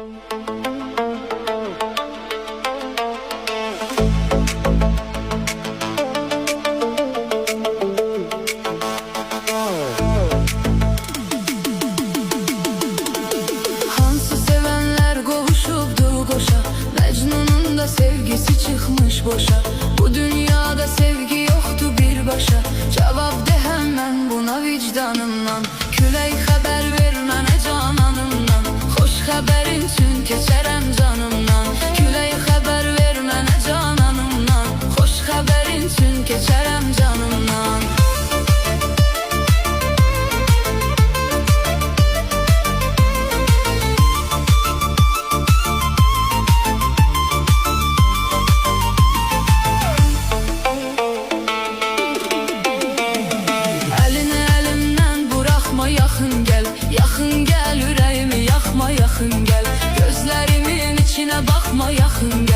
Hansı sevenler qovuşubdu qoşa, Məcnunun da sevgisi çıxmış boşa. Bu dünyada sevgi yoxdur birbaşa. Cavab de həmən buna vicdanımdan. Külək xəbər ver mənə cananımdan. Xoş xəbərin üçün keçərəm canımdan. Külək xəbər ver mənə cananımdan. Xoş xəbərin üçün keçərəm canımdan. Əlini əlimdən buraxma, yaxın gəl. Yaxın gəl, ürəyimi yaxma, yaxın gəl. Gözlərimin içinə baxma, yaxın gəl.